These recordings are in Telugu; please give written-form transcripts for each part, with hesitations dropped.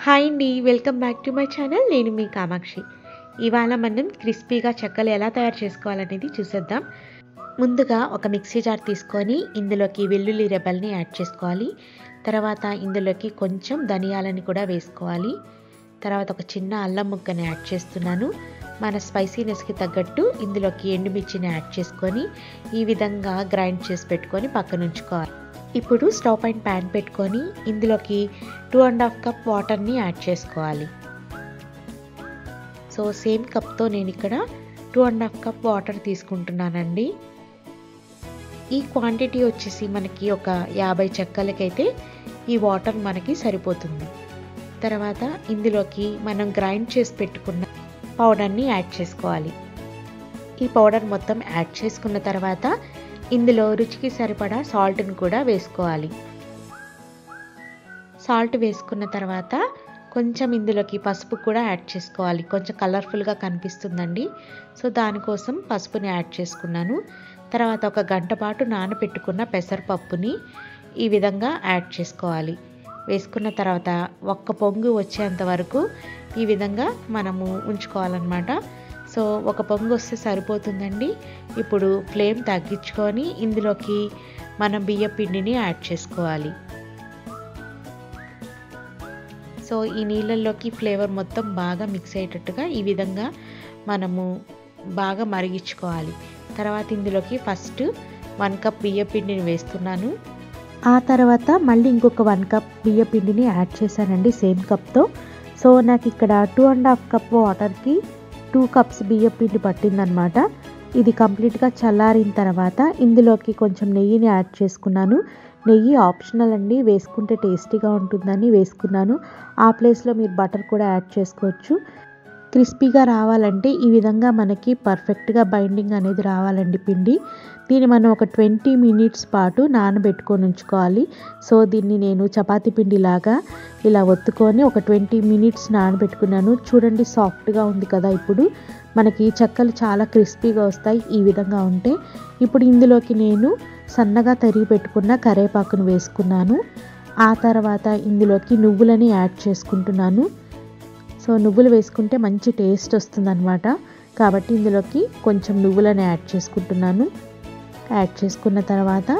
హాయ్ అండి, welcome back to my channel. నేను మీ కామాక్షి. ఇవాళ మనం క్రిస్పీగా చెక్కలు ఎలా తయారు చేసుకోవాలనేది చూసేద్దాం. ముందుగా ఒక మిక్సీ జార్ తీసుకొని ఇందులోకి వెల్లుల్లి రెబ్బల్ని యాడ్ చేసుకోవాలి. తర్వాత ఇందులోకి కొంచెం ధనియాలని కూడా వేసుకోవాలి. తర్వాత ఒక చిన్న అల్లం ముక్కని యాడ్ చేస్తున్నాను. మన స్పైసీనెస్కి తగ్గట్టు ఇందులోకి ఎండుమిర్చిని యాడ్ చేసుకొని ఈ విధంగా గ్రైండ్ చేసి పెట్టుకొని పక్కన ఉంచుకోవాలి. ఇప్పుడు స్టవ్ పైన ప్యాన్ పెట్టుకొని ఇందులోకి 2.5 కప్ వాటర్ని యాడ్ చేసుకోవాలి. సో సేమ్ కప్తో నేను ఇక్కడ 2.5 కప్ వాటర్ తీసుకుంటున్నానండి. ఈ క్వాంటిటీ వచ్చేసి మనకి ఒక 50 చెక్కలకైతే ఈ వాటర్ మనకి సరిపోతుంది. తర్వాత ఇందులోకి మనం గ్రైండ్ చేసి పెట్టుకున్న పౌడర్ని యాడ్ చేసుకోవాలి. ఈ పౌడర్ మొత్తం యాడ్ చేసుకున్న తర్వాత ఇందులో రుచికి సరిపడా సాల్ట్ని కూడా వేసుకోవాలి. సాల్ట్ వేసుకున్న తర్వాత కొంచెం ఇందులోకి పసుపు కూడా యాడ్ చేసుకోవాలి. కొంచెం కలర్ఫుల్గా కనిపిస్తుందండి. సో దానికోసం పసుపుని యాడ్ చేసుకున్నాను. తర్వాత ఒక గంట పాటు నానబెట్టుకున్న పెసరపప్పుని ఈ విధంగా యాడ్ చేసుకోవాలి. వేసుకున్న తర్వాత ఒక్క పొంగు వచ్చేంత వరకు ఈ విధంగా మనము ఉంచుకోవాలన్నమాట. సో ఒక పొంగు వస్తే సరిపోతుందండి. ఇప్పుడు ఫ్లేమ్ తగ్గించుకొని ఇందులోకి మనం బియ్యం పిండిని యాడ్ చేసుకోవాలి. సో ఈ నీళ్ళల్లోకి ఫ్లేవర్ మొత్తం బాగా మిక్స్ అయ్యేటట్టుగా ఈ విధంగా మనము బాగా మరిగించుకోవాలి. తర్వాత ఇందులోకి ఫస్ట్ 1 కప్ బియ్యం పిండిని వేస్తున్నాను. ఆ తర్వాత మళ్ళీ ఇంకొక 1 కప్ బియ్యం పిండిని యాడ్ చేశానండి సేమ్ కప్తో. సో నాకు ఇక్కడ 2.5 కప్ వాటర్కి 2 కప్స్ బియ్యం పిండి పట్టిందనమాట. ఇది కంప్లీట్గా చల్లారిన తర్వాత ఇందులోకి కొంచెం నెయ్యిని యాడ్ చేసుకున్నాను. నెయ్యి ఆప్షనల్ అండి, వేసుకుంటే టేస్టీగా ఉంటుందని వేసుకున్నాను. ఆ ప్లేస్లో మీరు బటర్ కూడా యాడ్ చేసుకోవచ్చు. క్రిస్పీగా రావాలంటే ఈ విధంగా మనకి పర్ఫెక్ట్గా బైండింగ్ అనేది రావాలండి పిండి. దీన్ని మనం ఒక 20 మినిట్స్ పాటు నానబెట్టుకొని ఉంచుకోవాలి. సో దీన్ని నేను చపాతీ పిండిలాగా ఇలా ఒత్తుకొని ఒక 20 మినిట్స్ నానబెట్టుకున్నాను. చూడండి సాఫ్ట్గా ఉంది కదా. ఇప్పుడు మనకి చెక్కలు చాలా క్రిస్పీగా వస్తాయి ఈ విధంగా ఉంటే. ఇప్పుడు ఇందులోకి నేను సన్నగా తరిగి పెట్టుకున్న కరివేపాకును వేసుకున్నాను. ఆ తర్వాత ఇందులోకి నువ్వులని యాడ్ చేసుకుంటున్నాను. సో నువ్వులు వేసుకుంటే మంచి టేస్ట్ వస్తుందన్నమాట. కాబట్టి ఇందులోకి కొంచెం నువ్వులను యాడ్ చేసుకుంటున్నాను. యాడ్ చేసుకున్న తర్వాత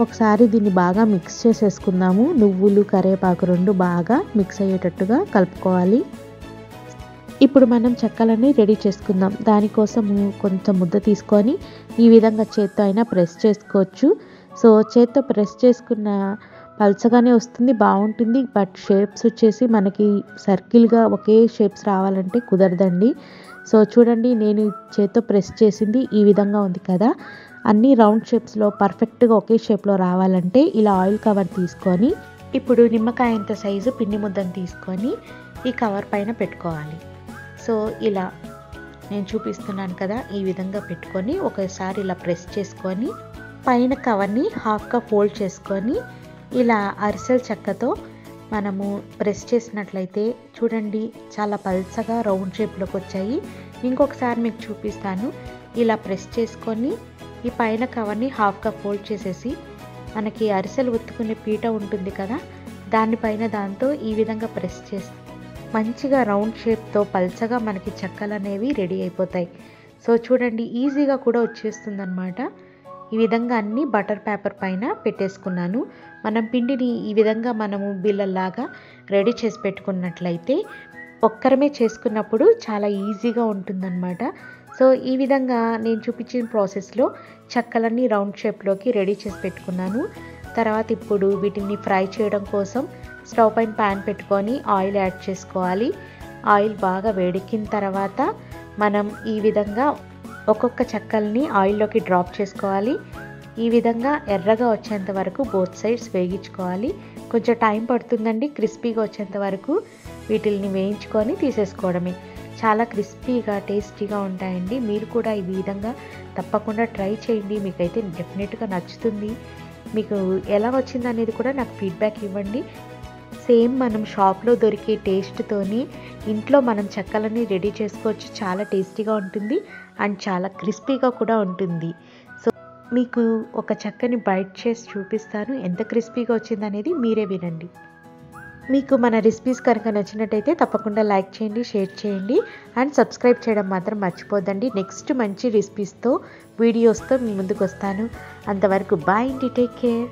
ఒకసారి దీన్ని బాగా మిక్స్ చేసేసుకుందాము. నువ్వులు కరివేపాకు రెండు బాగా మిక్స్ అయ్యేటట్టుగా కలుపుకోవాలి. ఇప్పుడు మనం చెక్కలని రెడీ చేసుకుందాం. దానికోసము కొంచెం ముద్ద తీసుకొని ఈ విధంగా చేత్తో అయినా ప్రెస్ చేసుకోవచ్చు. సో చేత్తో ప్రెస్ చేసుకున్న పల్చగానే వస్తుంది, బాగుంటుంది. బట్ షేప్స్ వచ్చేసి మనకి సర్కిల్గా ఒకే షేప్స్ రావాలంటే కుదరదండి. సో చూడండి, నేను చేత్తో ప్రెస్ చేసింది ఈ విధంగా ఉంది కదా. అన్ని రౌండ్ షేప్స్లో పర్ఫెక్ట్గా ఒకే షేప్లో రావాలంటే ఇలా ఆయిల్ కవర్ తీసుకొని ఇప్పుడు నిమ్మకాయంత సైజు పిండి ముద్దను తీసుకొని ఈ కవర్ పైన పెట్టుకోవాలి. సో ఇలా నేను చూపిస్తున్నాను కదా, ఈ విధంగా పెట్టుకొని ఒకసారి ఇలా ప్రెస్ చేసుకొని పైన కవర్ని హాఫ్గా ఫోల్డ్ చేసుకొని ఇలా అరిసెల చెక్కతో మనము ప్రెస్ చేసినట్లయితే చూడండి చాలా పల్చగా రౌండ్ షేప్లోకి వచ్చాయి. ఇంకొకసారి మీకు చూపిస్తాను. ఇలా ప్రెస్ చేసుకొని ఈ పైన కవర్ని హాఫ్గా ఫోల్డ్ చేసేసి మనకి అరిసెలు ఒత్తుకునే పీట ఉంటుంది కదా, దానిపైన దాంతో ఈ విధంగా ప్రెస్ చేసి మంచిగా రౌండ్ షేప్తో పల్చగా మనకి చెక్కలు అనేవి రెడీ అయిపోతాయి. సో చూడండి ఈజీగా కూడా వచ్చేస్తుంది అన్నమాట. ఈ విధంగా అన్ని బటర్ పేపర్ పైన పెట్టేసుకున్నాను. మనం పిండిని ఈ విధంగా మనము బిళ్ళల్లాగా రెడీ చేసి పెట్టుకున్నట్లయితే ఒక్కరమే చేసుకున్నప్పుడు చాలా ఈజీగా ఉంటుందన్నమాట. సో ఈ విధంగా నేను చూపించిన ప్రాసెస్లో చెక్కలన్నీ రౌండ్ షేప్లోకి రెడీ చేసి పెట్టుకున్నాను. తర్వాత ఇప్పుడు వీటిని ఫ్రై చేయడం కోసం స్టవ్ పైన ప్యాన్ పెట్టుకొని ఆయిల్ యాడ్ చేసుకోవాలి. ఆయిల్ బాగా వేడెక్కిన తర్వాత మనం ఈ విధంగా ఒక్కొక్క చెక్కల్ని ఆయిల్లోకి డ్రాప్ చేసుకోవాలి. ఈ విధంగా ఎర్రగా వచ్చేంత వరకు బోత్ సైడ్స్ వేగించుకోవాలి. కొంచెం టైం పడుతుందండి క్రిస్పీగా వచ్చేంత వరకు. వీటిల్ని వేయించుకొని తీసేసుకోవడమే. చాలా క్రిస్పీగా టేస్టీగా ఉంటాయండి. మీరు కూడా ఈ విధంగా తప్పకుండా ట్రై చేయండి. మీకైతే డెఫినెట్గా నచ్చుతుంది. మీకు ఎలా వచ్చింది అనేది కూడా నాకు ఫీడ్బ్యాక్ ఇవ్వండి. సేమ్ మనం షాప్లో దొరికే టేస్ట్తోని ఇంట్లో మనం చెక్కలని రెడీ చేసుకోవచ్చు. చాలా టేస్టీగా ఉంటుంది అండ్ చాలా క్రిస్పీగా కూడా ఉంటుంది. సో మీకు ఒక చెక్కని బైట్ చేసి చూపిస్తాను. ఎంత క్రిస్పీగా వచ్చిందనేది మీరే వినండి. మీకు మన రెసిపీస్ కనుక నచ్చినట్టయితే తప్పకుండా లైక్ చేయండి, షేర్ చేయండి అండ్ సబ్స్క్రైబ్ చేయడం మాత్రం మర్చిపోద్దండి. నెక్స్ట్ మంచి రెసిపీస్తో వీడియోస్తో మీ ముందుకు వస్తాను. అంతవరకు బాయ్ అండి, టేక్ కేర్.